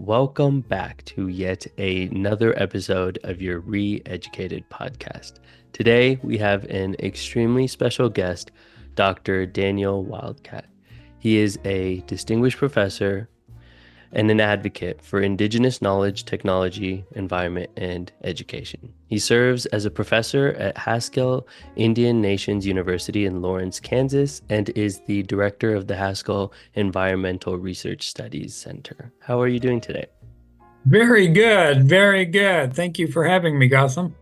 welcome back to yet another episode of your Re-Educated podcast. Today, we have an extremely special guest, Dr. Daniel Wildcat. He is a distinguished professor and an advocate for Indigenous knowledge, technology, environment, and education. He serves as a professor at Haskell Indian Nations University in Lawrence, Kansas, and is the director of the Haskell Environmental Research Studies Center. How are you doing today? Very good. Very good. Thank you for having me, Gotham.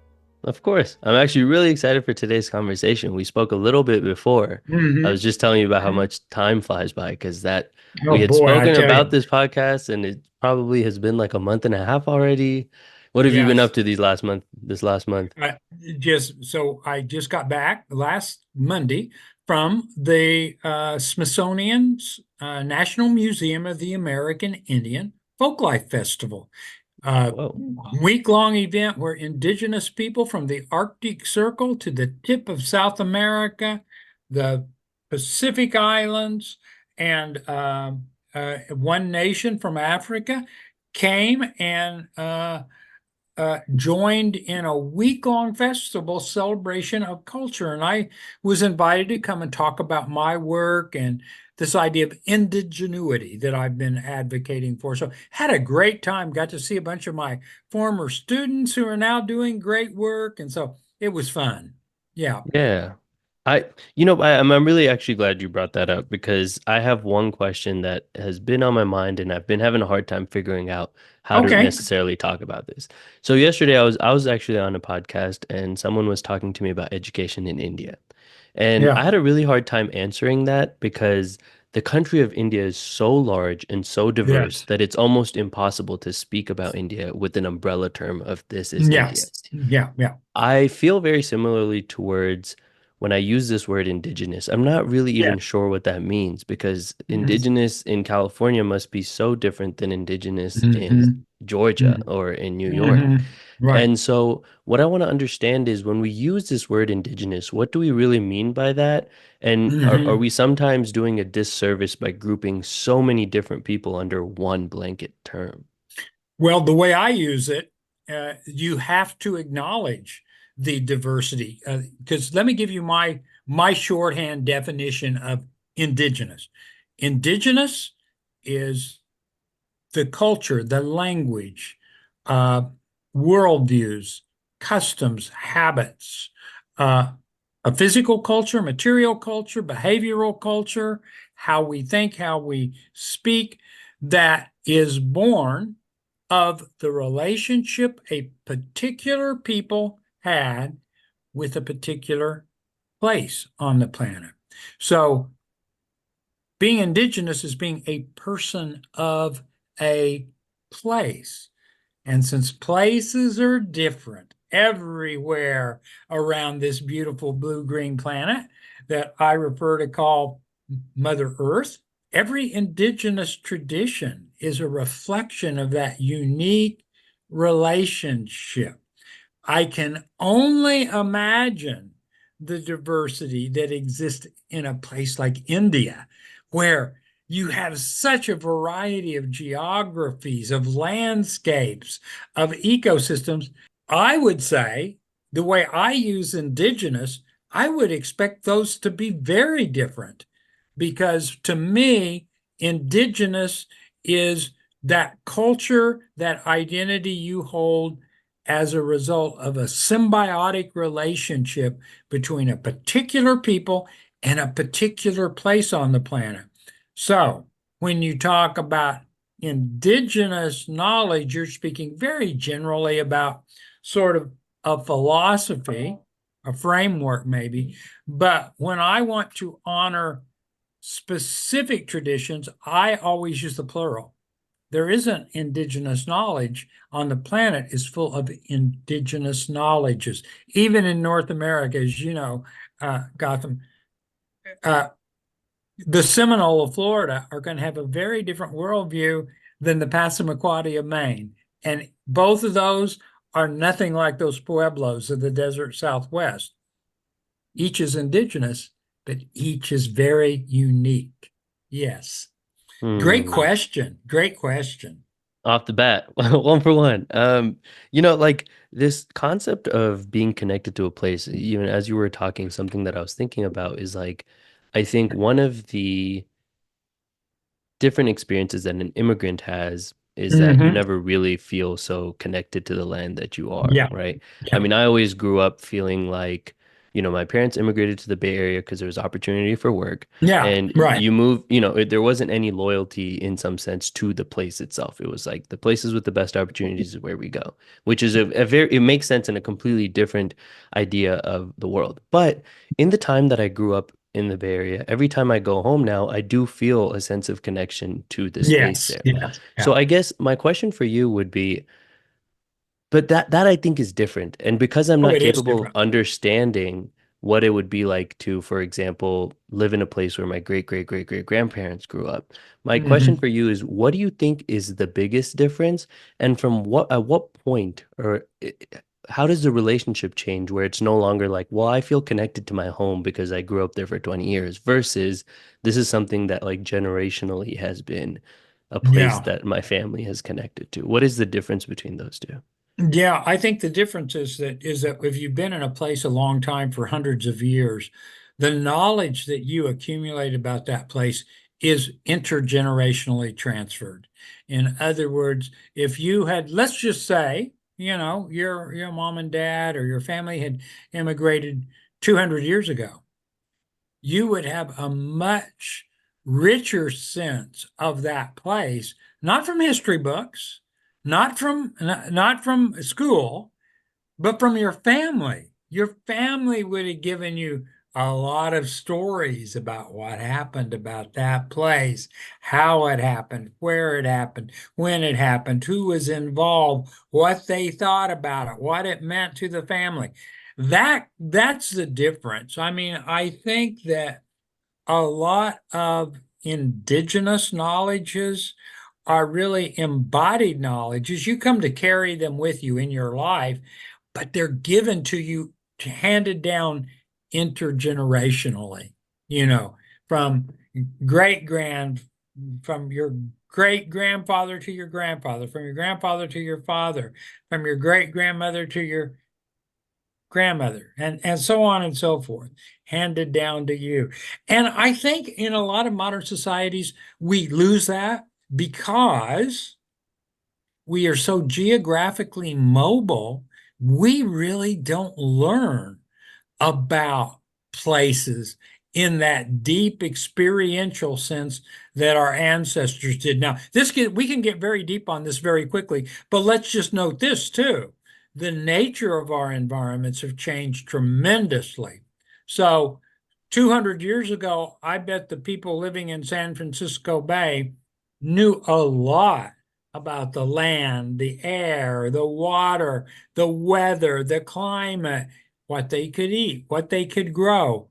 Of course. I'm actually really excited for today's conversation. We spoke a little bit before. I was Hmm. just telling you about how much time flies by because that we Oh had boy, I spoken tell about you. this podcast and it probably has been like a month and a half already. What have you been up Yes. to this last month? I just got back last Monday from the Smithsonian's National Museum of the American Indian Folklife Festival. Whoa. Week-long event where indigenous people from the Arctic Circle to the tip of South America, the Pacific Islands, and one nation from Africa came and joined in a week-long festival celebration of culture. And I was invited to come and talk about my work and this idea of indigenuity that I've been advocating for. So had a great time, got to see a bunch of my former students who are now doing great work. And so it was fun. Yeah. Yeah. I'm really actually glad you brought that up because I have one question that has been on my mind and I've been having a hard time figuring out how to Okay. necessarily talk about this. So yesterday I was actually on a podcast and someone was talking to me about education in India. And I Yeah. had a really hard time answering that because the country of India is so large and so diverse Yes. that it's almost impossible to speak about India with an umbrella term of this is India. Yes. Yeah. Yeah. I feel very similarly towards when I use this word indigenous. I'm not really Yeah. even sure what that means because Mhm. indigenous in California must be so different than indigenous in Mhm. Georgia Mhm. or in New York. Mhm. Right. And so, what I want to understand is when we use this word indigenous, what do we really mean by that? And are Mhm. we sometimes doing a disservice by grouping so many different people under one blanket term? Well, the way I use it, you have to acknowledge the diversity. Because let me give you my shorthand definition of indigenous. Indigenous is the culture, the language, uh, worldviews, customs, habits, uh, a physical culture, material culture, behavioral culture, how we think, how we speak, that is born of the relationship a particular people had with a particular place on the planet. So being indigenous is being a person of a place. And since places are different everywhere around this beautiful blue-green planet that I refer to call Mother Earth, every indigenous tradition is a reflection of that unique relationship. I can only imagine the diversity that exists in a place like India, where you have such a variety of geographies, of landscapes, of ecosystems. I would say the way I use indigenous, I would expect those to be very different because to me, indigenous is that culture, that identity you hold as a result of a symbiotic relationship between a particular people and a particular place on the planet. So, when you talk about indigenous knowledge, you're speaking very generally about sort of a philosophy, a framework, maybe. But when I want to honor specific traditions, I always use the plural. There isn't indigenous knowledge on the planet is full of indigenous knowledges. Even in North America, as you know, Gotham, uh, the Seminole of Florida are going to have a very different worldview than the Passamaquoddy of Maine. And both of those are nothing like those Pueblos of the desert Southwest. Each is indigenous, but each is very unique. Yes. Great Hmm. question. Great question. Off the bat, one for one. Like this concept of being connected to a place, even as you were talking, something that I was thinking about is like, I think one of the different experiences that an immigrant has is that you Hmm. never really feel so connected to the land that you are, Yeah, right? I yeah, mean, I always grew up feeling like, my parents immigrated to the Bay Area because there was opportunity for work. yeah, And right. you move, there wasn't any loyalty in some sense to the place itself. It was like the places with the best opportunities is where we go, which is a very, it makes sense in a completely different idea of the world. But in the time that I grew up in the Bay Area, every time I go home now, I do feel a sense of connection to the space Yes, there. yes, So yeah. I guess my question for you would be, but that I think is different. And because I'm Oh, not it is capable of different. understanding what it would be like to, for example, live in a place where my great great great great grandparents grew up. My question Hmm. for you is, what do you think is the biggest difference? And from what at what point or how does the relationship change where it's no longer like, well, I feel connected to my home because I grew up there for 20 years versus this is something that like generationally has been a place Yeah. that my family has connected to. What is the difference between those two? Yeah, I think the difference is that if you've been in a place a long time for hundreds of years, the knowledge that you accumulate about that place is intergenerationally transferred. In other words, if you had, let's just say, your mom and dad or your family had immigrated 200 years ago, you would have a much richer sense of that place, not from history books, not from school, but from your family. Your family would have given you a lot of stories about what happened about that place, how it happened, where it happened, when it happened, who was involved, what they thought about it, what it meant to the family. That's the difference. I mean, I think that a lot of indigenous knowledges are really embodied knowledges. You come to carry them with you in your life, but they're given to you, handed down intergenerationally, you know, from great grand, from your great grandfather to your grandfather, from your grandfather to your father, from your great grandmother to your grandmother, and so on and so forth, handed down to you. And I think in a lot of modern societies, we lose that because we are so geographically mobile, we really don't learn about places in that deep experiential sense that our ancestors did. Now, we can get very deep on this very quickly, but let's just note this too. The nature of our environments have changed tremendously. So, 200 years ago, I bet the people living in San Francisco Bay knew a lot about the land, the air, the water, the weather, the climate, what they could eat, what they could grow.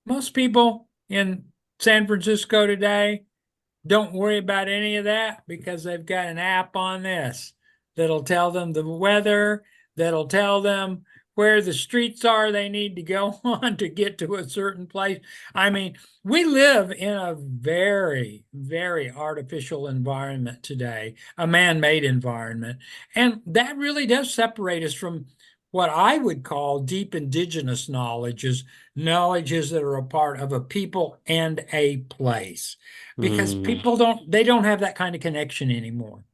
Most people in San Francisco today don't worry about any of that because they've got an app on this that'll tell them the weather, that'll tell them where the streets are they need to go on to get to a certain place. I mean, we live in a very, very artificial environment today, a man-made environment. And that really does separate us from what I would call deep indigenous knowledges that are a part of a people and a place because Mm, they don't have that kind of connection anymore.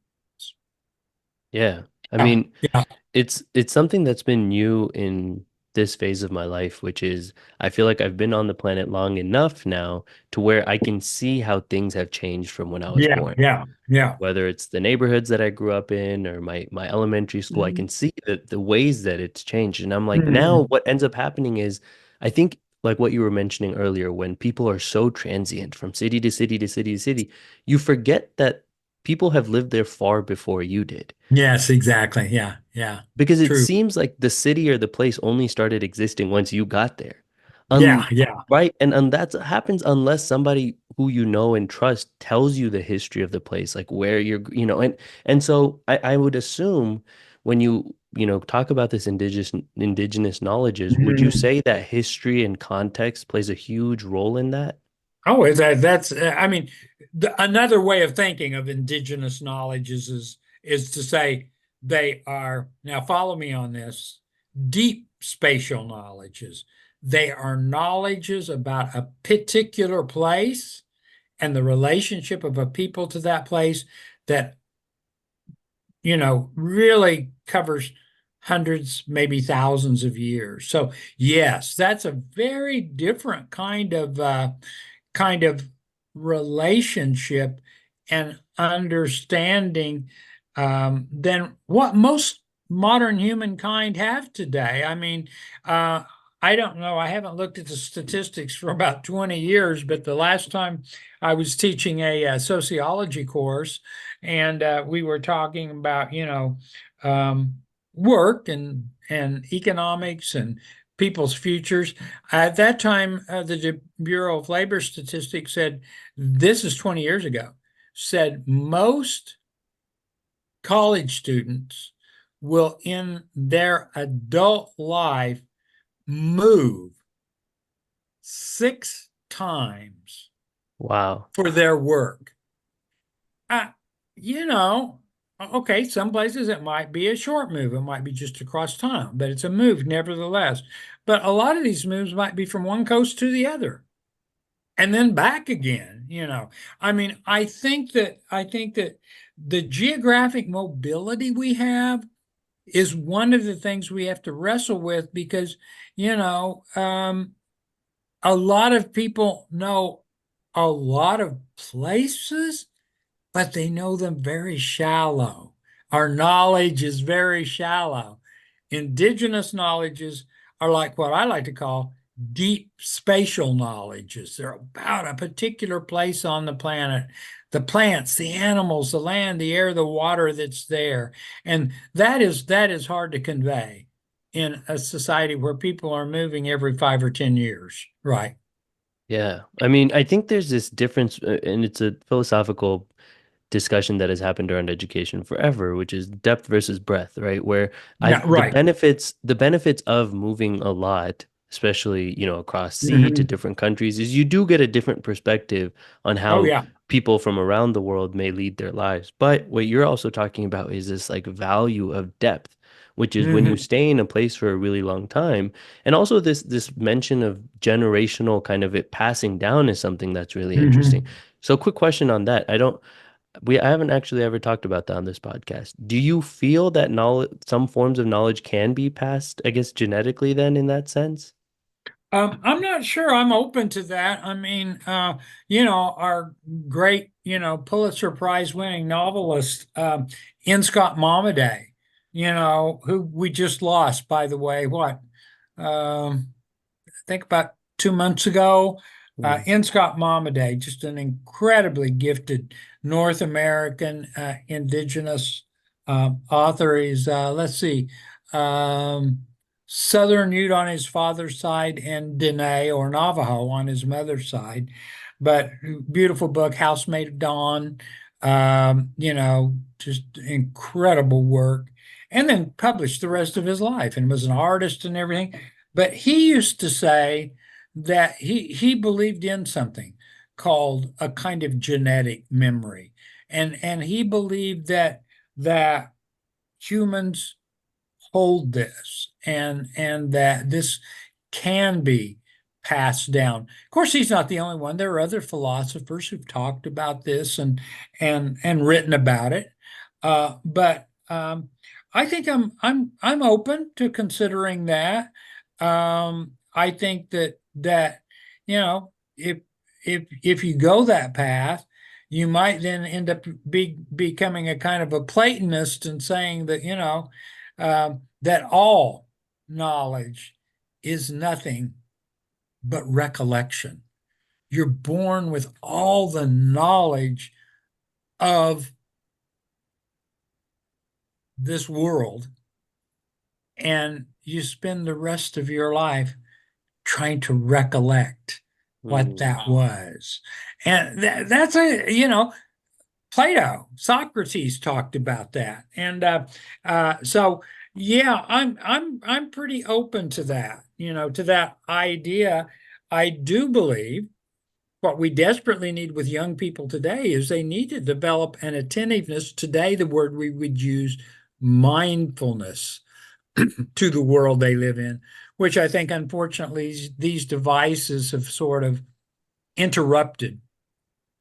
yeah. I Yeah, mean, yeah, it's something that's been new in this phase of my life, which is I feel like I've been on the planet long enough now to where I can see how things have changed from when I was yeah, born. yeah, yeah. Whether it's the neighborhoods that I grew up in or my elementary school, I Mhm. can see the ways that it's changed. And I'm like, now Mhm. what ends up happening is I think like what you were mentioning earlier, when people are so transient from city to city to city to city, you forget that people have lived there far before you did. Yes, exactly. Yeah, yeah. Because it True. seems like the city or the place only started existing once you got there. Yeah, Un yeah. right? And that happens unless somebody who you know and trust tells you the history of the place, like where and so I would assume when you talk about this indigenous knowledges, would you Mhm. say that history and context plays a huge role in that? Oh, that's I mean, another way of thinking of indigenous knowledges is to say they are, now follow me on this, deep spatial knowledges. They are knowledges about a particular place and the relationship of a people to that place that, really covers hundreds, maybe thousands of years. So yes, that's a very different kind of relationship and understanding than what most modern humankind have today. I mean, I don't know. I haven't looked at the statistics for about 20 years, but the last time I was teaching a sociology course, and we were talking about, work and economics and people's futures. At that time, the Bureau of Labor Statistics said, this is 20 years ago, said most college students will in their adult life move 6 times Wow. for their work. Uh, you know, okay, some places it might be a short move. It might be just across town, but it's a move nevertheless. But a lot of these moves might be from one coast to the other and then back again. I mean, I think that the geographic mobility we have is one of the things we have to wrestle with because, a lot of people know a lot of places, but they know them very shallow. Our knowledge is very shallow. Indigenous knowledges are like what I like to call deep spatial knowledges. They're about a particular place on the planet, the plants, the animals, the land, the air, the water that's there. And that is hard to convey in a society where people are moving every 5 or 10 years. Right. Yeah. I mean, I think there's this difference, and it's a philosophical discussion that has happened around education forever, which is depth versus breadth, right? Where No, right. the benefits of moving a lot, especially, across sea to Mhm. different countries, is you do get a different perspective on Oh, how yeah. people from around the world may lead their lives. But what you're also talking about is this like value of depth, which is when you Hmm. stay in a place for a really long time. And also this mention of generational kind of it passing down is something that's really interesting. Hmm. So quick question on that. I haven't actually ever talked about that on this podcast. Do you feel that knowledge, some forms of knowledge can be passed, I guess, genetically then in that sense? I'm not sure I'm open to that. I mean, our great, Pulitzer Prize winning novelist, N. Scott Momaday, who we just lost, by the way, I think about 2 months ago. Mm. N. Scott Momaday, just an incredibly gifted North American Indigenous author. He's, let's see, um, Southern Ute on his father's side and Dene or Navajo on his mother's side. But beautiful book, Housemaid of Dawn, just incredible work. And then published the rest of his life and was an artist and everything. But he used to say that he believed in something called a kind of genetic memory. And he believed that humans hold this and that this can be passed down. Of course, he's not the only one. There are other philosophers who've talked about this and written about it. But I think I'm open to considering that. I think that if you go that path, you might then end up becoming a kind of a Platonist and saying that that all knowledge is nothing but recollection. You're born with all the knowledge of this world, and you spend the rest of your life trying to recollect what Mm. that was. And that's Plato, Socrates talked about that. And so yeah, I'm pretty open to that, to that idea. I do believe what we desperately need with young people today is they need to develop an attentiveness. Today, the word we would use, mindfulness, to the world they live in, which I think, unfortunately, these devices have sort of interrupted,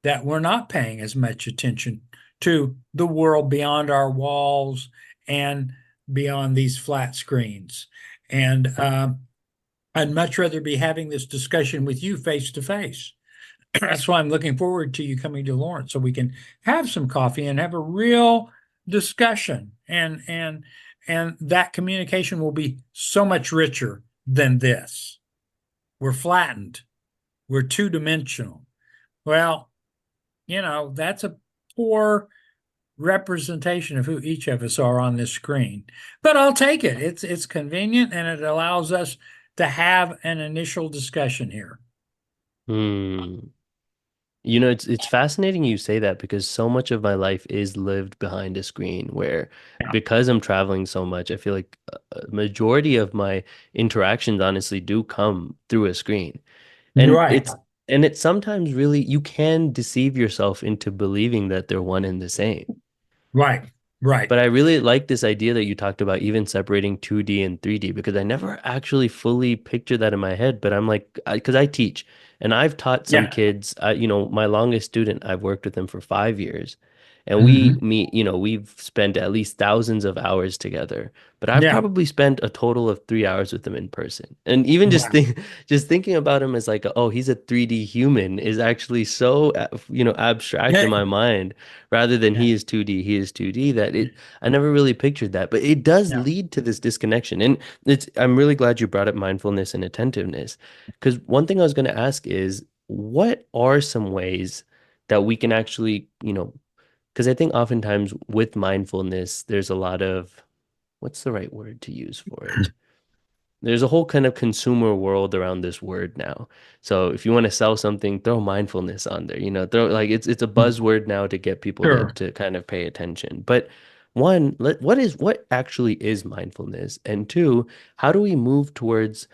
that we're not paying as much attention to the world beyond our walls and beyond these flat screens. And I'd much rather be having this discussion with you face to face. That's why I'm looking forward to you coming to Lawrence so we can have some coffee and have a real discussion. And that communication will be so much richer than this. We're flattened. We're two-dimensional. Well, that's a poor representation of who each of us are on this screen. But I'll take it. It's convenient, and it allows us to have an initial discussion here. Hmm. It's fascinating you say that because so much of my life is lived behind a screen where because I'm traveling so much, I feel like a majority of my interactions honestly do come through a screen. And Right, it's sometimes really you can deceive yourself into believing that they're one and the same. right, right. But I really like this idea that you talked about, even separating 2D and 3D, because I never actually fully pictured that in my head. But I'm like, because I teach and I've taught some Yeah. kids, my longest student, I've worked with him for 5 years. And we Hmm. meet, we've spent at least thousands of hours together, but I've Yeah. probably spent a total of 3 hours with him in person. And even Wow. just thinking about him as like, oh, he's a 3D human is actually so, abstract in Yeah. my mind rather than Yeah. he is 2D, he is 2D, that I never really pictured that, but it does Yeah. lead to this disconnection. And I'm really glad you brought up mindfulness and attentiveness, because one thing I was going to ask is, what are some ways that we can actually, because I think oftentimes with mindfulness, there's a lot of, what's the right word to use for it? There's a whole kind of consumer world around this word now. So if you want to sell something, throw mindfulness on there. Throw like it's a buzzword now to get people to Sure. to kind of pay attention. But what actually is mindfulness? And two, how do we move towards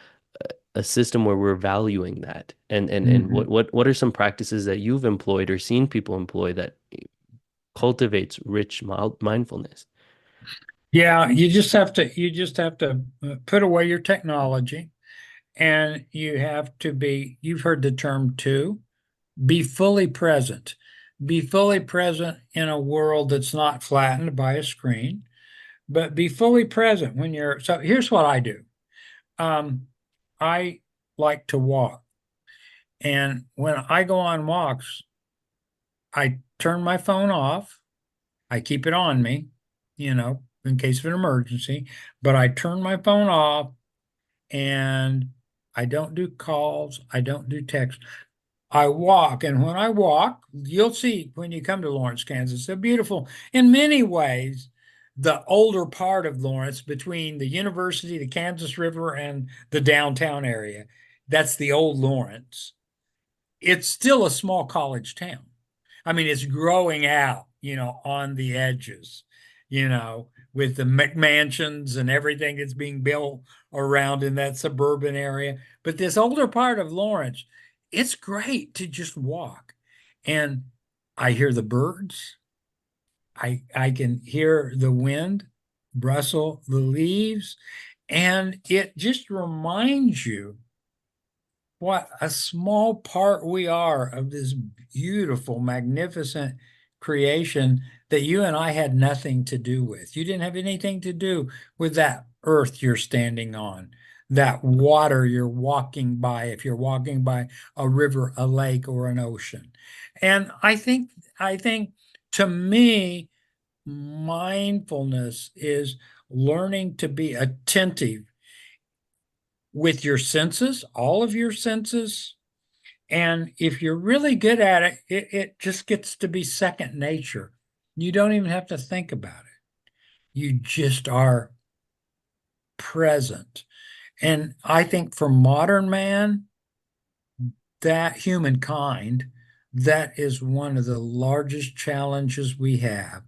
a system where we're valuing that? And Hmm. what are some practices that you've employed or seen people employ that cultivates rich mindfulness? Yeah, you just have to put away your technology, and you have to be, you've heard the term too, be fully present. Be fully present in a world that's not flattened by a screen, but be fully present when you're. So here's what I do. I like to walk, and when I go on walks, I turn my phone off. I keep it on me, in case of an emergency, but I turn my phone off, and I don't do calls. I don't do text. I walk. And when I walk, you'll see when you come to Lawrence, Kansas, a beautiful, in many ways, the older part of Lawrence between the university, the Kansas River, and the downtown area. That's the old Lawrence. It's still a small college town. I mean, it's growing out, on the edges, with the McMansions and everything that's being built around in that suburban area. But this older part of Lawrence, it's great to just walk. And I hear the birds. I can hear the wind rustle the leaves. And it just reminds you what a small part we are of this beautiful, magnificent creation that you and I had nothing to do with. You didn't have anything to do with that earth you're standing on, that water you're walking by, if you're walking by a river, a lake, or an ocean. And I think to me, mindfulness is learning to be attentive with your senses, all of your senses. And if you're really good at it, it just gets to be second nature. You don't even have to think about it. You just are present. And I think for modern man, that humankind, that is one of the largest challenges we have.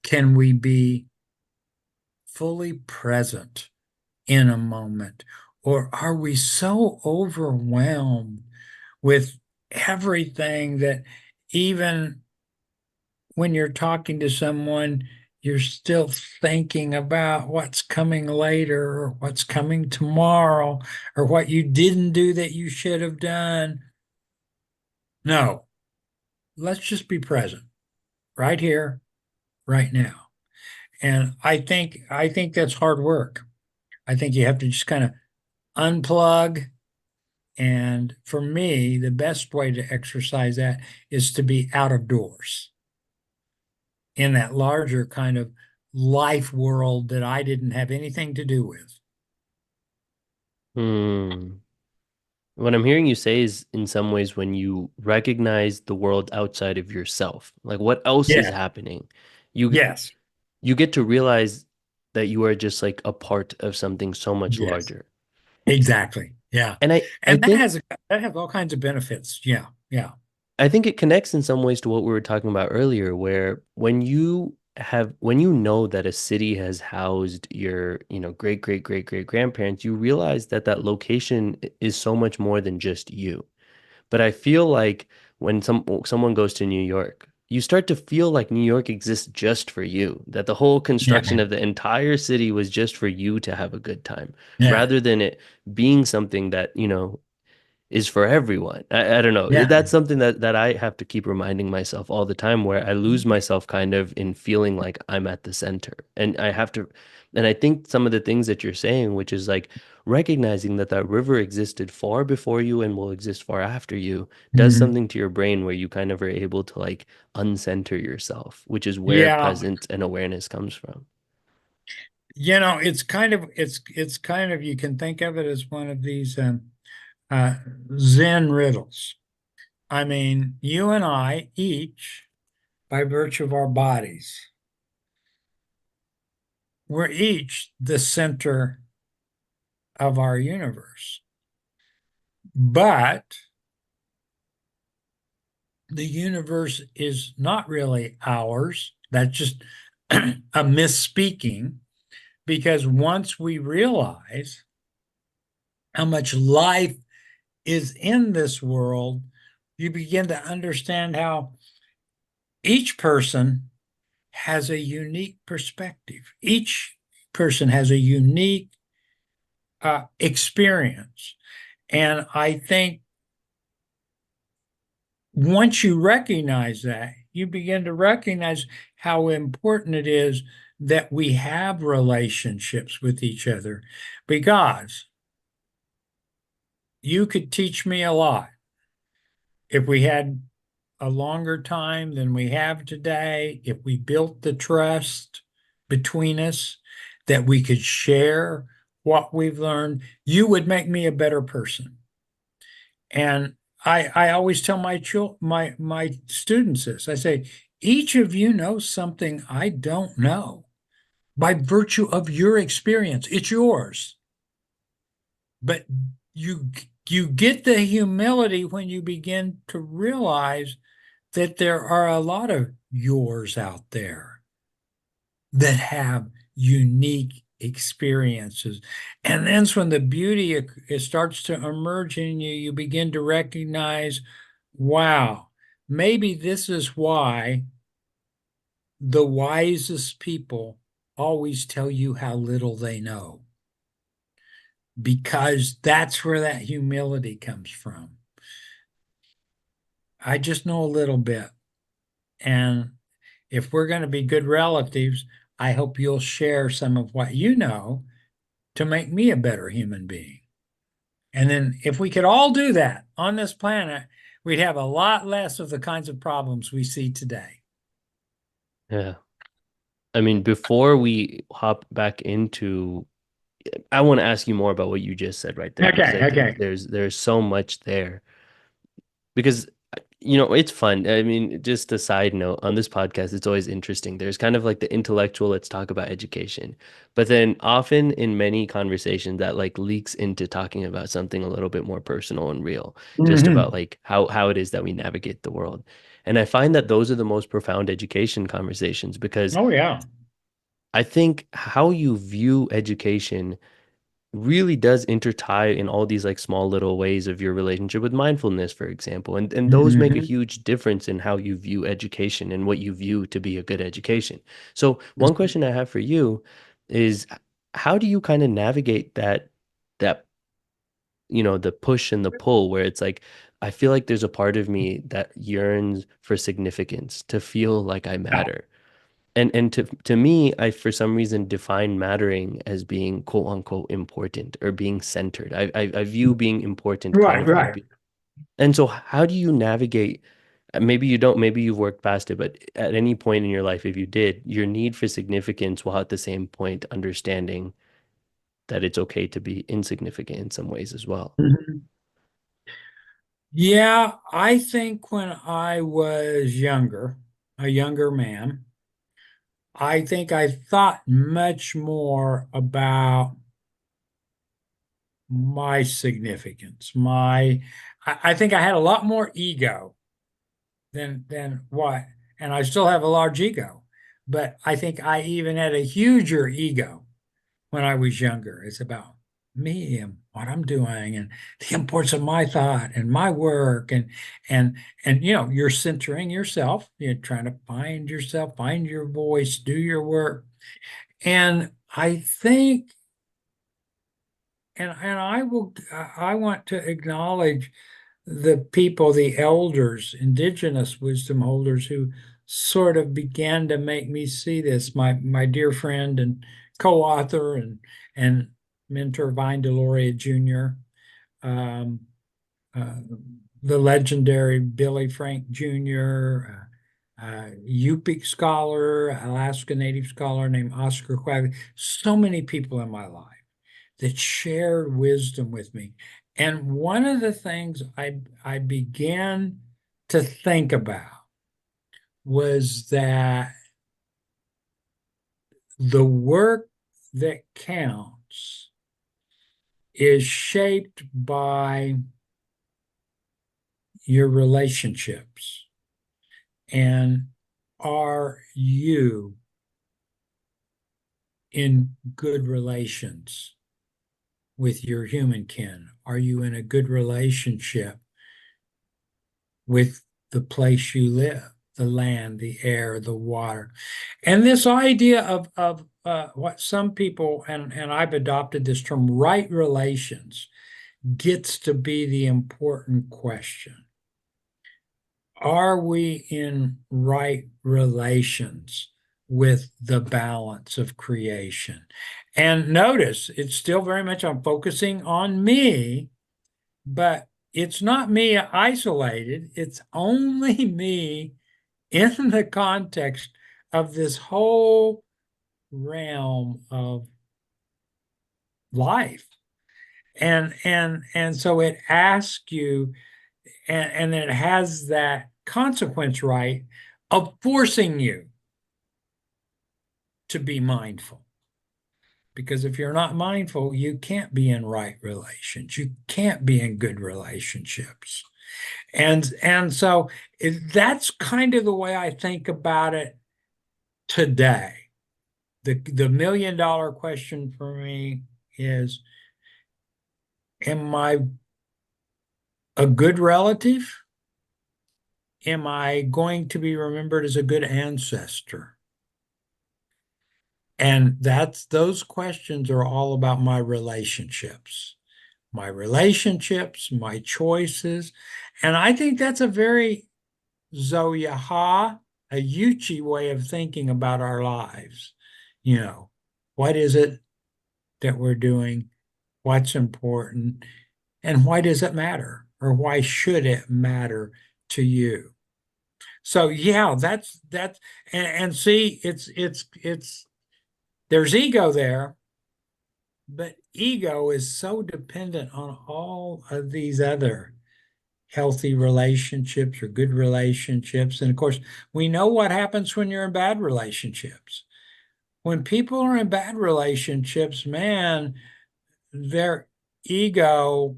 Can we be fully present in a moment? Or are we so overwhelmed with everything that even when you're talking to someone, you're still thinking about what's coming later or what's coming tomorrow or what you didn't do that you should have done. No, let's just be present right here, right now. And I think that's hard work. I think you have to just kind of unplug. And for me, the best way to exercise that is to be out of doors in that larger kind of life world that I didn't have anything to do with. Hmm. What I'm hearing you say is in some ways when you recognize the world outside of yourself, like what else is Yeah. happening, you Yes. you get to realize that you are just like a part of something so much Yes. larger. Exactly. Yeah. And I And that think has all kinds of benefits. Yeah. Yeah. I think it connects in some ways to what we were talking about earlier, where when you know that a city has housed your, great great great great grandparents, you realize that that location is so much more than just you. But I feel like when someone goes to New York, you start to feel like New York exists just for you, that the whole construction Yeah. of the entire city was just for you to have a good time, Yeah. rather than it being something that, is for everyone. I don't know. Yeah. That's something that I have to keep reminding myself all the time where I lose myself kind of in feeling like I'm at the center. And I have to, and I think some of the things that you're saying, which is like recognizing that that river existed far before you and will exist far after you, does Mhm. something to your brain where you kind of are able to like uncenter yourself, which is where Yeah. presence and awareness comes from. It's kind of you can think of it as one of these uh, Zen riddles. I mean, you and I each, by virtue of our bodies, we're each the center of our universe. But the universe is not really ours. That's just a misspeaking because once we realize how much life is in this world, you begin to understand how each person has a unique perspective. Each person has a unique experience. And I think once you recognize that, you begin to recognize how important it is that we have relationships with each other because you could teach me a lot if we had a longer time than we have today, if we built the trust between us that we could share what we've learned, you would make me a better person. And I always tell my students this. I say, each of you knows something I don't know by virtue of your experience. It's yours. But you you get the humility when you begin to realize that there are a lot of yours out there that have unique experiences. And that's when the beauty it starts to emerge in you. You begin to recognize, wow, maybe this is why the wisest people always tell you how little they know, because that's where that humility comes from. I just know a little bit. And if we're going to be good relatives, I hope you'll share some of what you know to make me a better human being. And then if we could all do that on this planet, we'd have a lot less of the kinds of problems we see today. Yeah. I mean, before we hop back into I want to ask you more about what you just said right there because Okay, I think okay. there's so much there because it's fun. I mean, just a side note on this podcast, it's always interesting. There's kind of like the intellectual, let's talk about education. But then often in many conversations that like leaks into talking about something a little bit more personal and real, just about Hmm. like how it is that we navigate the world. And I find that those are the most profound education conversations because Oh, yeah. I think how you view education really does intertie in all these like small little ways of your relationship with mindfulness, for example. And those make a Mhm. huge difference in how you view education and what you view to be a good education. So one question I have for you is how do you kind of navigate that the push and the pull where it's like I feel like there's a part of me that yearns for significance, to feel like I matter. And to me, I for some reason define mattering as being quote unquote important or being centered. I view being important kind Right, of like right. be, and so how do you navigate? Maybe you don't, maybe you've worked past it, but at any point in your life, if you did, your need for significance while at the same point understanding that it's okay to be insignificant in some ways as well. Mhm. Yeah, I think when I was younger, a younger man, I think I thought much more about my significance. I think I had a lot more ego than what, and I still have a large ego, but I think I even had a huger ego when I was younger. It's about me and what I'm doing and the importance of my thought and my work and you're centering yourself. You're trying to find yourself, find your voice, do your work. And I think and I want to acknowledge the people, the elders, indigenous wisdom holders who sort of began to make me see this. My dear friend and co-author and mentor Vine Deloria Jr., um, uh, the legendary Billy Frank Jr., Yupik scholar, Alaska Native scholar named Oscar Quagley. So many people in my life that shared wisdom with me. And one of the things I began to think about was that the work that counts is shaped by your relationships. And are you in good relations with your human kin? Are you in a good relationship with the place you live, the land, the air, the water? And this idea of what some people, and I've adopted this term, right relations, gets to be the important question. Are we in right relations with the balance of creation? And notice it's still very much I'm focusing on me, but it's not me isolated. It's only me in the context of this whole realm of life. And so it asks you, and it has that consequence, right, of forcing you to be mindful. Because if you're not mindful, you can't be in right relations. You can't be in good relationships. And so that's kind of the way I think about it today. The $1 million question for me is, am I a good relative? Am I going to be remembered as a good ancestor? And those questions are all about my relationships, my choices. And I think that's a very Zoyaha, a Yuchi way of thinking about our lives. You know, what is it that we're doing? What's important? And why does it matter? Or why should it matter to you? So yeah, that's and see, it's there's ego there, but ego is so dependent on all of these other healthy relationships or good relationships. And of course, we know what happens when you're in bad relationships. When people are in bad relationships, man, their ego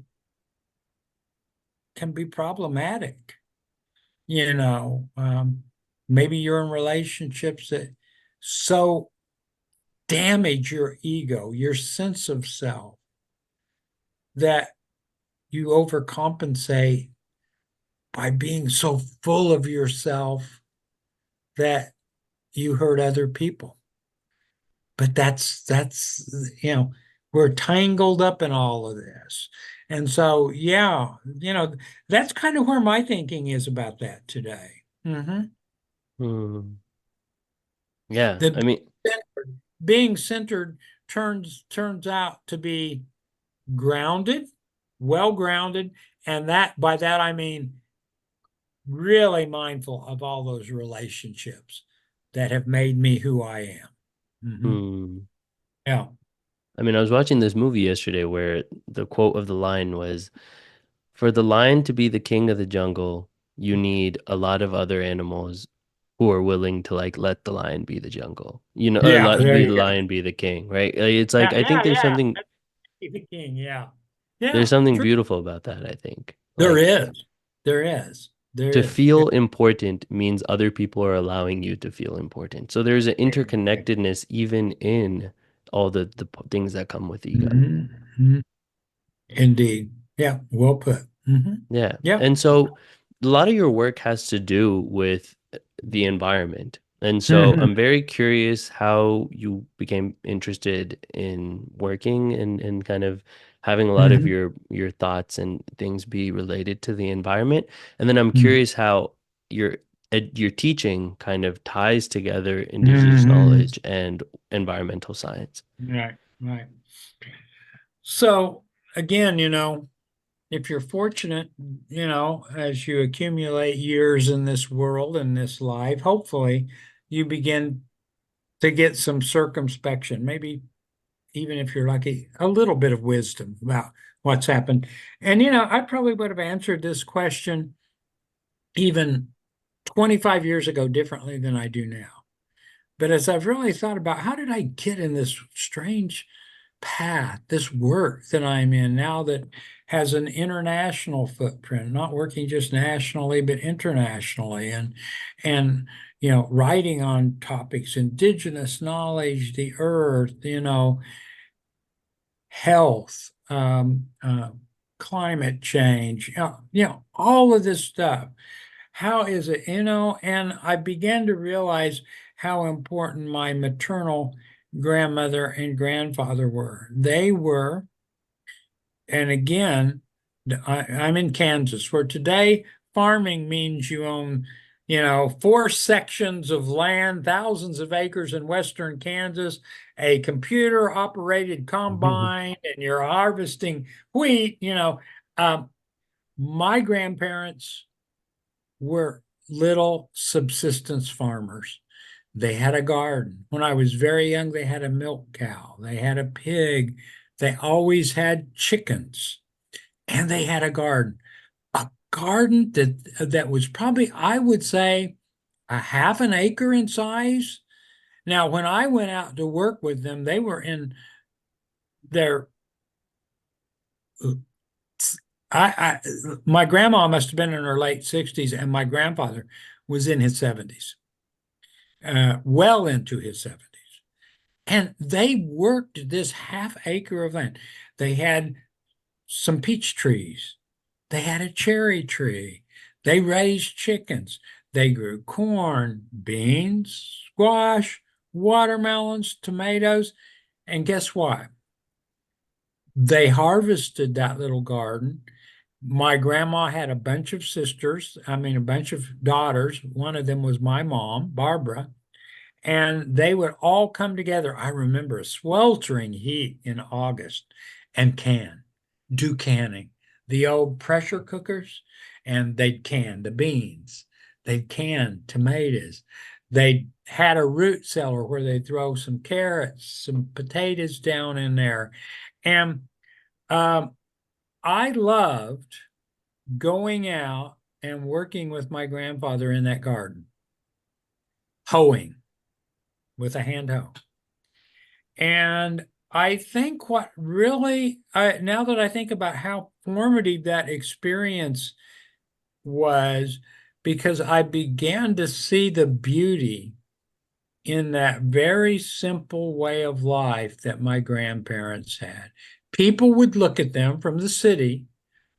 can be problematic. You know, maybe you're in relationships that so damage your ego, your sense of self, that you overcompensate by being so full of yourself that you hurt other people. But we're tangled up in all of this. And so, yeah, that's kind of where my thinking is about that today. Hmm. Yeah. That I mean, being centered turns out to be grounded, well grounded, and that by that I mean really mindful of all those relationships that have made me who I am. hmm. Yeah. I mean, I was watching this movie yesterday where the quote of the line was, "For the lion to be the king of the jungle, you need a lot of other animals who are willing to like let the lion be the jungle. You know, or Yeah, let there the you go. lion be the king, right? Like, it's like Yeah, I think yeah, yeah. The king, yeah. there's Yeah, something true. beautiful about that, I think. There Like is. There is. There to is. feel important means other people are allowing you to feel important. So there's an Exactly. interconnectedness even in all things that come with ego. Mhm. Indeed. Yeah, well put. Yeah. Yeah. And so a lot of your work has to do with the environment. And so Mhm. I'm very curious how you became interested in working and kind of having a lot of Mhm. your thoughts and things be related to the environment. And then I'm Mhm. curious how your your teaching kind of ties together indigenous Mhm. knowledge and environmental science. Right, right. So again, if you're fortunate, as you accumulate years in this world and this life, hopefully you begin to get some circumspection, maybe even if you're lucky, a little bit of wisdom about what's happened. And, I probably would have answered this question even 25 years ago differently than I do now. But as I've really thought about how did I get in this strange path, this work that I'm in now that has an international footprint, not working just nationally, but internationally, and writing on topics, indigenous knowledge, the earth, health, climate change, all of this stuff. How is it, and I began to realize how important my maternal grandmother and grandfather were. They were, and again, I'm in Kansas, where today farming means you own, 4 sections of land, thousands of acres in western Kansas, a computer operated combine, and you're harvesting wheat. Um, my grandparents were little subsistence farmers. They had a garden. When I was very young, they had a milk cow, they had a pig, they always had chickens, and they had a garden. A garden that was probably, I would say, a half an acre in size. Now, when I went out to work with them, they were in their my grandma must have been in her late 60s, and my grandfather was in his 70s, well into his 70s. And they worked this half acre of land. They had some peach trees. They had a cherry tree. They raised chickens. They grew corn, beans, squash, watermelons, tomatoes. And guess what? They harvested that little garden. My grandma had a bunch of sisters, I mean, a bunch of daughters. One of them was my mom, Barbara, and they would all come together. I remember a sweltering heat in August and do canning, the old pressure cookers, and they'd can the beans, they'd can tomatoes. They had a root cellar where they'd throw some carrots, some potatoes down in there. And um, I loved going out and working with my grandfather in that garden, hoeing with a hand hoe. And I think what really, now that I think about how formative that experience was, because I began to see the beauty in that very simple way of life that my grandparents had. People would look at them from the city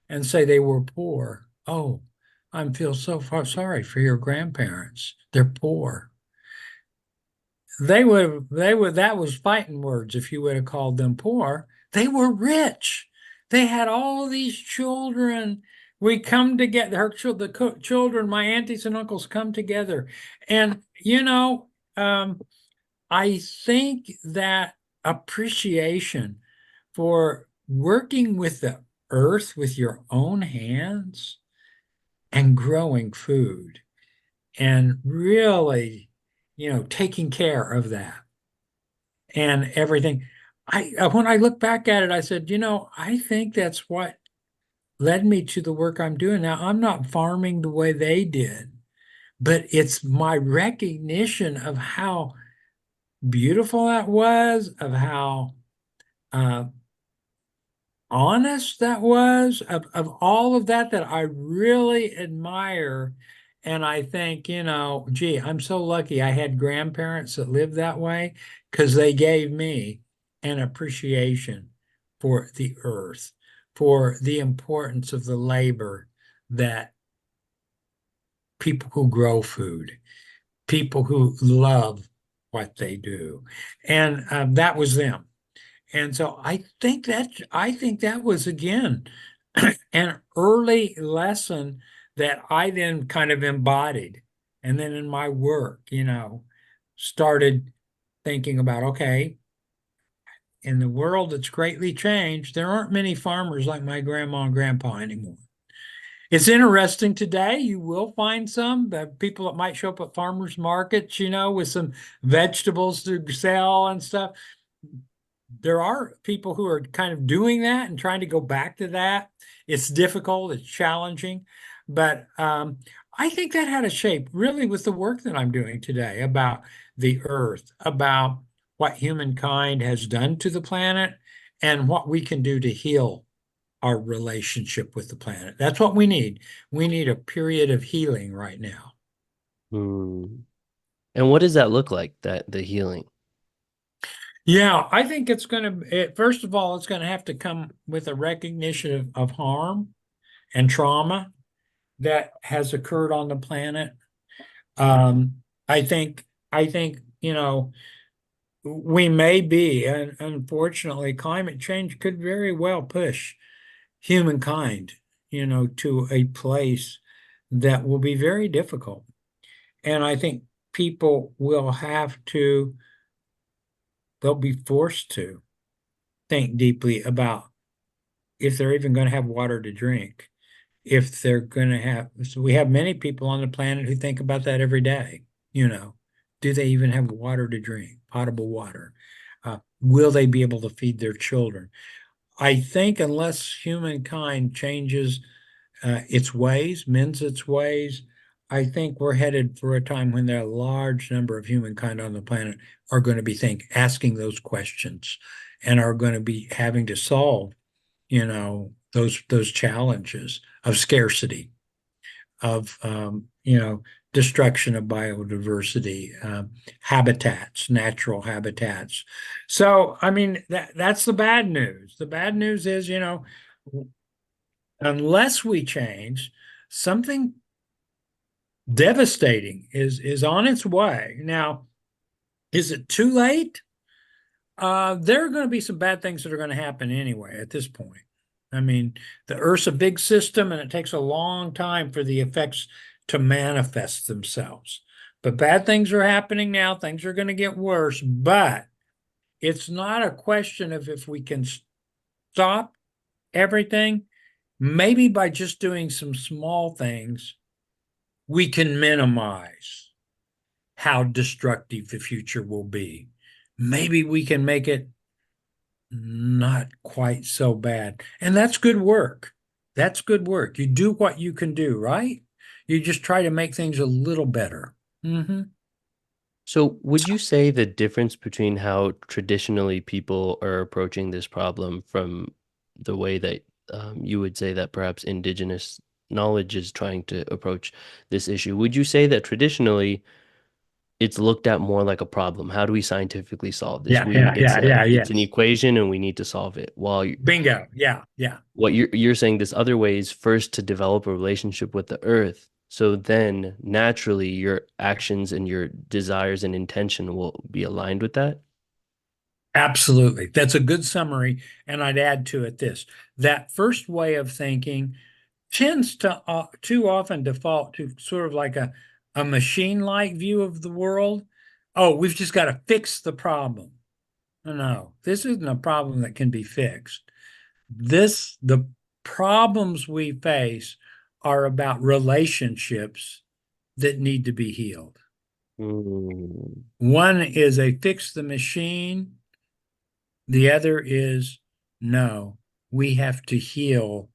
and say they were poor. Oh, I feel so far sorry for your grandparents. They're poor. That was fighting words if you would have called them poor. They were rich. They had all these children. We come together, children, my aunties and uncles come together. And, I think that appreciation for working with the earth with your own hands and growing food and really, taking care of that and everything. When I look back at it, I said, I think that's what led me to the work I'm doing now. I'm not farming the way they did, but it's my recognition of how beautiful that was, of how uh, honest that was, of all of that I really admire. And I think, gee, I'm so lucky I had grandparents that lived that way because they gave me an appreciation for the earth, for the importance of the labor that people who grow food, people who love what they do. And that was them. And so I think that was again an early lesson that I then kind of embodied. And then in my work, started thinking about, okay, in the world that's greatly changed, there aren't many farmers like my grandma and grandpa anymore. It's interesting today. You will find some the people that might show up at farmers markets, with some vegetables to sell and stuff. There are people who are kind of doing that and trying to go back to that. It's difficult, it's challenging, but I think that had a shape really with the work that I'm doing today about the earth, about what humankind has done to the planet, and what we can do to heal our relationship with the planet. That's what we need. We need a period of healing right now. Hmm. And what does that look like, that the healing? Yeah, I think first of all, it's going to have to come with a recognition of harm and trauma that has occurred on the planet. Um, I think, we may be, and unfortunately, climate change could very well push humankind, to a place that will be very difficult. And I think people they'll be forced to think deeply about if they're even going to have water to drink, if they're going to have, so we have many people on the planet who think about that every day. Do they even have water to drink, potable water? Will they be able to feed their children? I think unless humankind changes mends its ways, I think we're headed for a time when there are a large number of humankind on the planet are going to be asking those questions and are going to be having to solve, those challenges of scarcity, of destruction of biodiversity, natural habitats. So, I mean, that's the bad news. The bad news is, unless we change, something devastating is on its way. Now, is it too late? There are going to be some bad things that are going to happen anyway at this point. I mean, the Earth's a big system and it takes a long time for the effects to manifest themselves. But bad things are happening now. Things are going to get worse. But it's not a question of if we can stop everything. Maybe by just doing some small things, we can minimize how destructive the future will be. Maybe we can make it not quite so bad. And that's good work. That's good work. You do what you can do, right? You just try to make things a little better. Mm-hmm. So, would you say the difference between how traditionally people are approaching this problem from the way that you would say that perhaps indigenous knowledge is trying to approach this issue? Would you say that traditionally it's looked at more like a problem. How do we scientifically solve this? Yeah, We yeah, it's yeah, a yeah, it's an yes. equation and we need to solve it. Bingo. Yeah, yeah. What you're saying this other way is first to develop a relationship with the earth. So then naturally your actions and your desires and intention will be aligned with that. Absolutely. That's a good summary. And I'd add to it this, that first way of thinking tends to too often default to sort of like a machine-like view of the world. Oh, we've just got to fix the problem. No, this isn't a problem that can be fixed. The problems we face are about relationships that need to be healed. Mm. One is a fix the machine. The other is no, we have to heal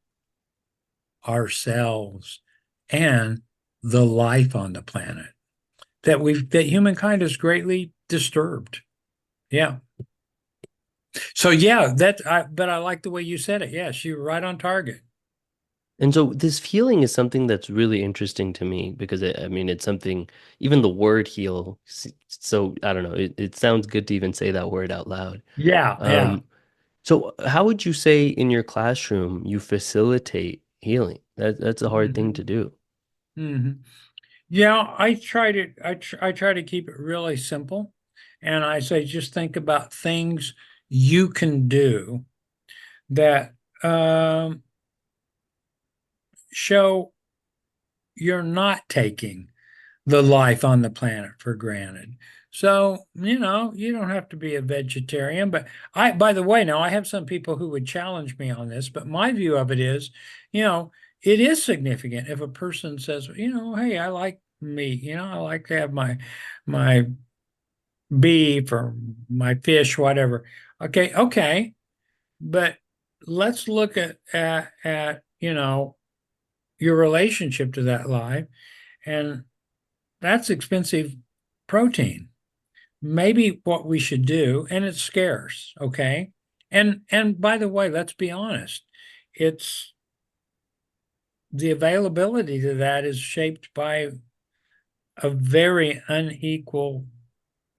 ourselves and the life on the planet that humankind is greatly disturbed. Yeah. So yeah, but I like the way you said it. Yes, you were right on target. And so this healing is something that's really interesting to me because I mean, it's something, even the word heal. So I don't know, it sounds good to even say that word out loud. Yeah, yeah. Um, so how would you say in your classroom you facilitate healing? That's a hard thing Hmm. to do. Hmm. Yeah, I try to keep it really simple. And I say just think about things you can do that show you're not taking the life on the planet for granted. So, you don't have to be a vegetarian, but by the way, now I have some people who would challenge me on this, but my view of it is, you know, it is significant if a person says, hey, I like meat, I like to have my beef or my fish, whatever. Okay, okay, but let's look at your relationship to that life, and that's expensive protein. Maybe what we should do, and it's scarce, okay? And by the way, let's be honest, it's the availability to that is shaped by a very unequal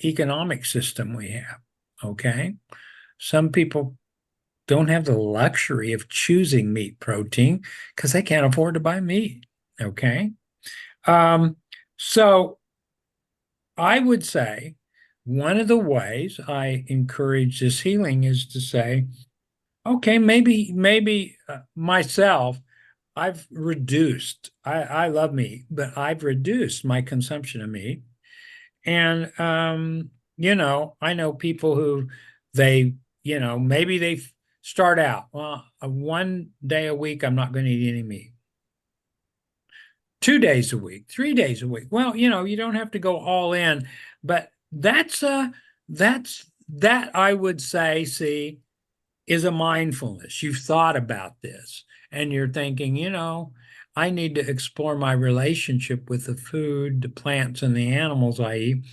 economic system we have, okay? Some people don't have the luxury of choosing meat protein because they can't afford to buy meat, okay? Um, so I would say one of the ways I encourage this healing is to say, okay, maybe myself, I've reduced. I love meat, but I've reduced my consumption of meat. And I know people who maybe they start out, well, one day a week, I'm not going to eat any meat. 2 days a week, 3 days a week. Well, you don't have to go all in, but that I would say, see, is a mindfulness. You've thought about this and you're thinking, I need to explore my relationship with the food, the plants, and the animals I eat.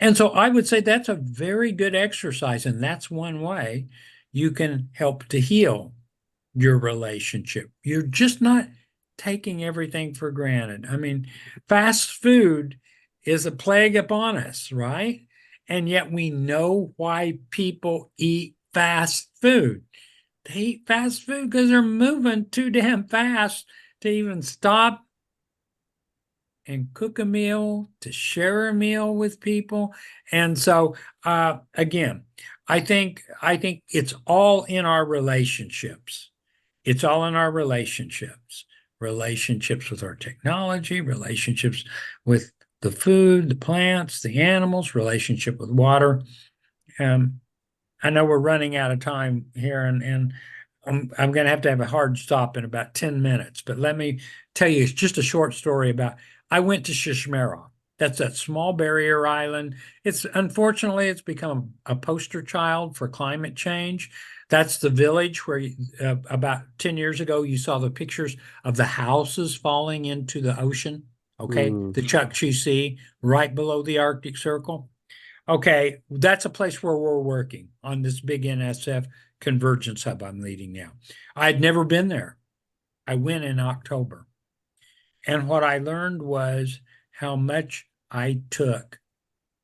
And so I would say that's a very good exercise. And that's one way you can help to heal your relationship. You're just not taking everything for granted. I mean, fast food is a plague upon us, right? And yet we know why people eat fast food. They eat fast food because they're moving too damn fast to even stop and cook a meal, to share a meal with people. And so again, I think it's all in our relationships. It's all in our relationships. Relationships with our technology, relationships with the food, the plants, the animals, relationship with water. Um, I know we're running out of time here, and I'm going to have a hard stop in about 10 minutes. But let me tell you just a short story about I went to Shishmera. That's that small barrier island. Unfortunately it's become a poster child for climate change. That's the village where about 10 years ago you saw the pictures of the houses falling into the ocean. Okay, Mm. the Chukchi Sea right below the Arctic Circle. Okay, that's a place where we're working on this big NSF convergence hub I'm leading now. I'd never been there. I went in October. And what I learned was how much I took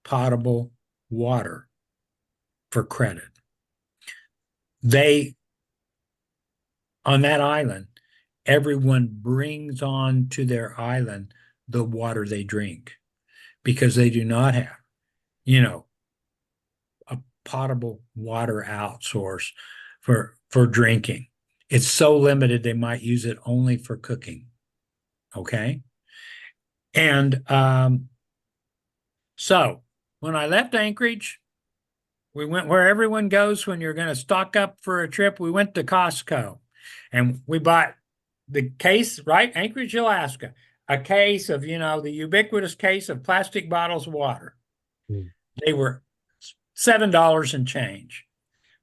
potable water for credit. They, on that island, everyone brings on to their island the water they drink because they do not have, you know, a potable water outsource for drinking. It's so limited they might use it only for cooking. Okay. And so when I left Anchorage, we went where everyone goes when you're going to stock up for a trip. We went to Costco and we bought the case, right? Anchorage, Alaska, a case of, the ubiquitous case of plastic bottles of water. Mm. They were $7 and change.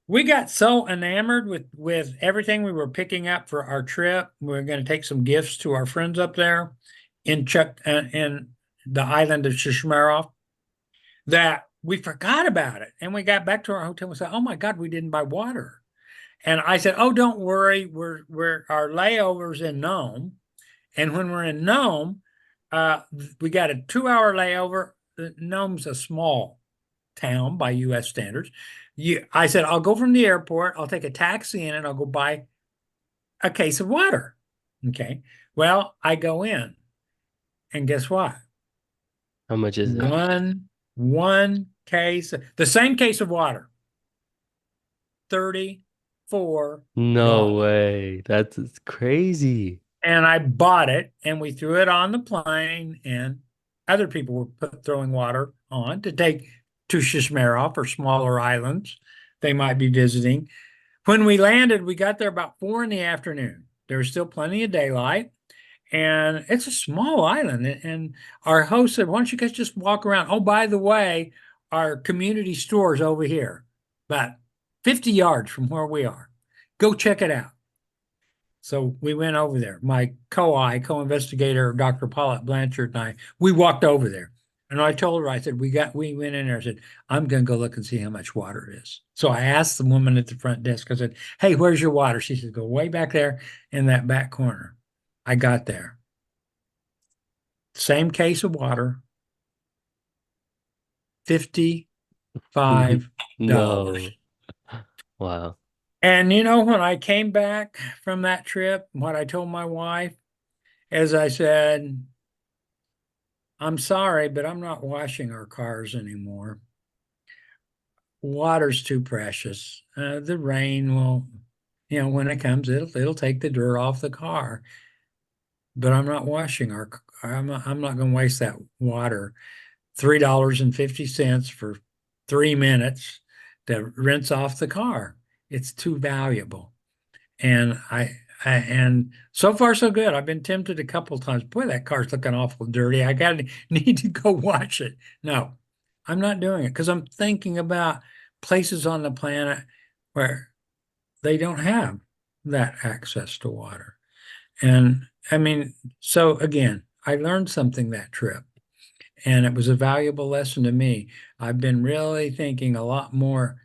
We got so enamored with everything we were picking up for our trip. We were going to take some gifts to our friends up there in the island of Shishmarov that we forgot about it. And we got back to our hotel and said, "Oh my God, we didn't buy water." And I said, "Oh, don't worry. We're our layovers in Nome. And when we're in Nome, we got a 2 hour layover. Nome's a small town by U.S. standards. I said, I'll go from the airport. I'll take a taxi in and I'll go buy a case of water." Okay. Well, I go in and guess what? How much is it? One case, the same case of water, $34. No way. That's crazy. And I bought it and we threw it on the plane and other people were throwing water on to take to Shishmarov or smaller islands they might be visiting. When we landed, we got there about 4 in the afternoon. There was still plenty of daylight, and it's a small island. And our host said, "Why don't you guys just walk around? Oh, by the way, our community store is over here, about 50 yards from where we are. Go check it out." So we went over there. My co-investigator, Dr. Paulette Blanchard, and I, we walked over there. And I told her, I said, we went in there. I said, "I'm going to go look and see how much water it is." So I asked the woman at the front desk, I said, "Hey, where's your water?" She said, "Go way back there in that back corner." I got there. Same case of water, $55. No. Wow. And when I came back from that trip, what I told my wife, as I said, "I'm sorry, but I'm not washing our cars anymore. Water's too precious. The rain will, when it comes, it'll take the dirt off the car. But I'm not washing our car. I'm not going to waste that water. $3.50 for 3 minutes to rinse off the car. It's too valuable." And and so far so good. I've been tempted a couple times. Boy, that car's looking awful dirty. I got to need to go wash it. No, I'm not doing it because I'm thinking about places on the planet where they don't have that access to water. And I mean, so again, I learned something that trip, and it was a valuable lesson to me. I've been really thinking a lot more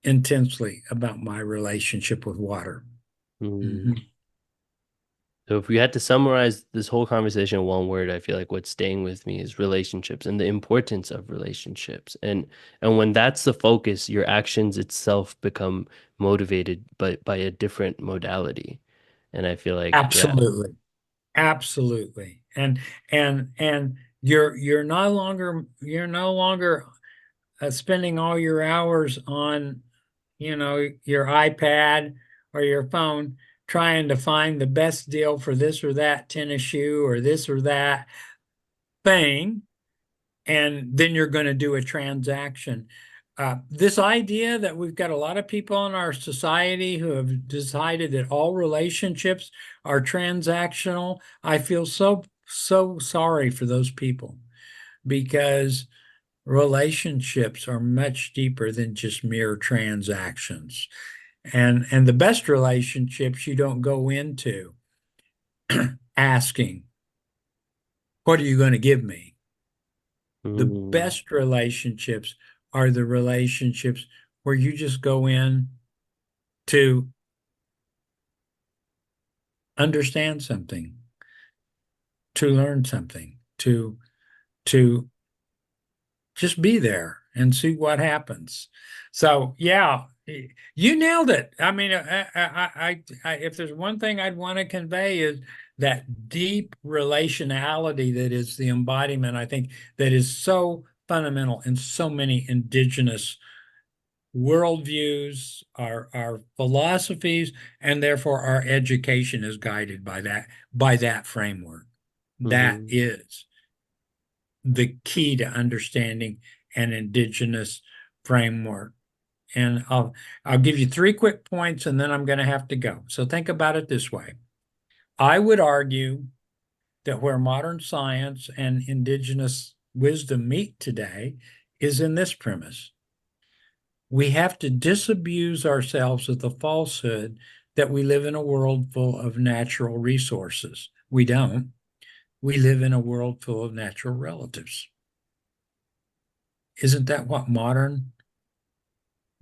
intensely about my relationship with water. Mm. Mhm. So if we had to summarize this whole conversation in one word, I feel like what's staying with me is relationships and the importance of relationships. And when that's the focus, your actions itself become motivated by a different modality. And I feel like, yeah. Absolutely. Absolutely. And you're no longer spending all your hours on, your iPad or your phone trying to find the best deal for this or that tennis shoe or this or that thing, and then you're going to do a transaction. This idea that we've got a lot of people in our society who have decided that all relationships are transactional, I feel so sorry for those people because relationships are much deeper than just mere transactions. And the best relationships you don't go into asking, "What are you going to give me?" The Mm, best relationships are the relationships where you just go in to understand something, to learn something, to Just be there and see what happens. So yeah, you nailed it. I mean, if there's one thing I'd want to convey is that deep relationality that is the embodiment, I think, that is so fundamental in so many indigenous worldviews, our philosophies, and therefore our education is guided by that framework. That Mm-hmm. is the key to understanding an indigenous framework. And I'll give you 3 quick points and then I'm going to have to go. So think about it this way. I would argue that where modern science and indigenous wisdom meet today is in this premise. We have to disabuse ourselves of the falsehood that we live in a world full of natural resources. We don't. We live in a world full of natural relatives. Isn't that what modern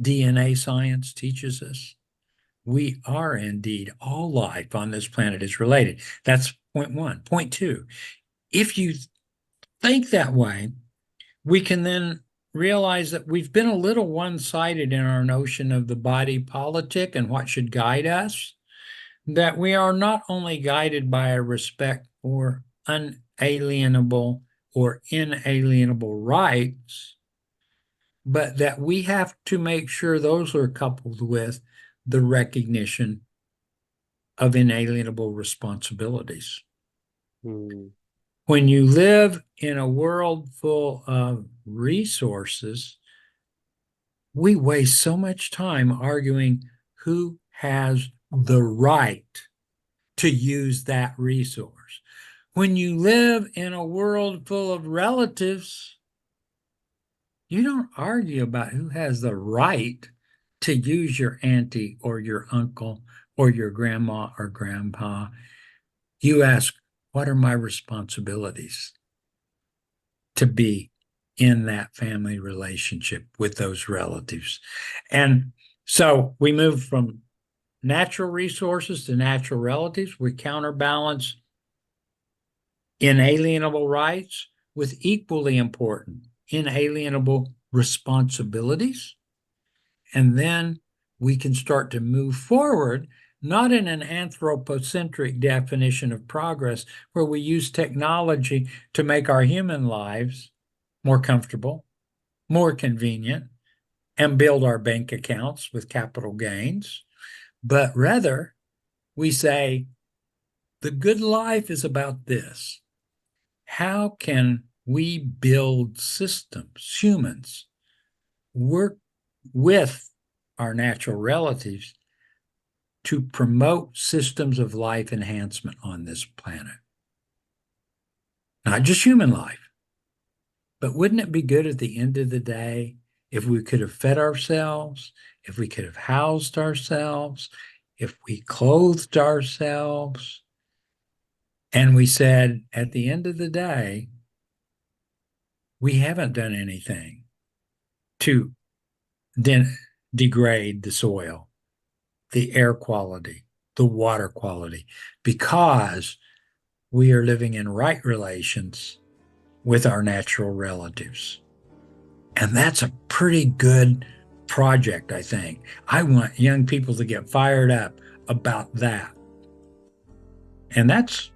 DNA science teaches us? We are indeed, all life on this planet is related. That's point one. Point two, if you think that way, we can then realize that we've been a little one-sided in our notion of the body politic and what should guide us, that we are not only guided by a respect for unalienable or inalienable rights, but that we have to make sure those are coupled with the recognition of inalienable responsibilities. Mm. When you live in a world full of resources, we waste so much time arguing who has the right to use that resource. When you live in a world full of relatives, you don't argue about who has the right to use your auntie or your uncle or your grandma or grandpa. You ask, what are my responsibilities to be in that family relationship with those relatives? And so we move from natural resources to natural relatives. We counterbalance inalienable rights with equally important inalienable responsibilities. And then we can start to move forward, not in an anthropocentric definition of progress, where we use technology to make our human lives more comfortable, more convenient, and build our bank accounts with capital gains. But rather, we say, the good life is about this. How can we build systems, humans, work with our natural relatives to promote systems of life enhancement on this planet? Not just human life, but wouldn't it be good at the end of the day if we could have fed ourselves, if we could have housed ourselves, if we clothed ourselves, and we said, at the end of the day, we haven't done anything to degrade the soil, the air quality, the water quality, because we are living in right relations with our natural relatives. And that's a pretty good project, I think. I want young people to get fired up about that. And that's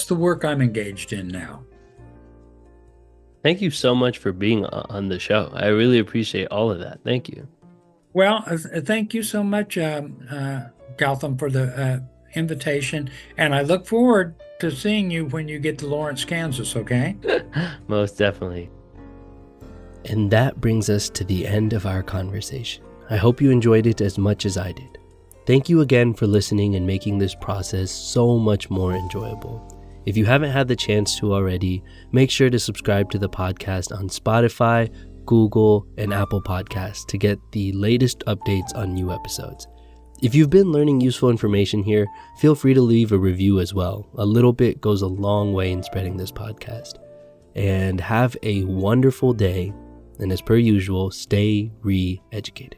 the work I'm engaged in now. Thank you so much for being on the show. I really appreciate all of that. Thank you. Well, thank you so much, Gautam, for the invitation. And I look forward to seeing you when you get to Lawrence, Kansas, okay? Most definitely. And that brings us to the end of our conversation. I hope you enjoyed it as much as I did. Thank you again for listening and making this process so much more enjoyable. If you haven't had the chance to already, make sure to subscribe to the podcast on Spotify, Google, and Apple Podcasts to get the latest updates on new episodes. If you've been learning useful information here, feel free to leave a review as well. A little bit goes a long way in spreading this podcast. And have a wonderful day. And as per usual, stay re-educated.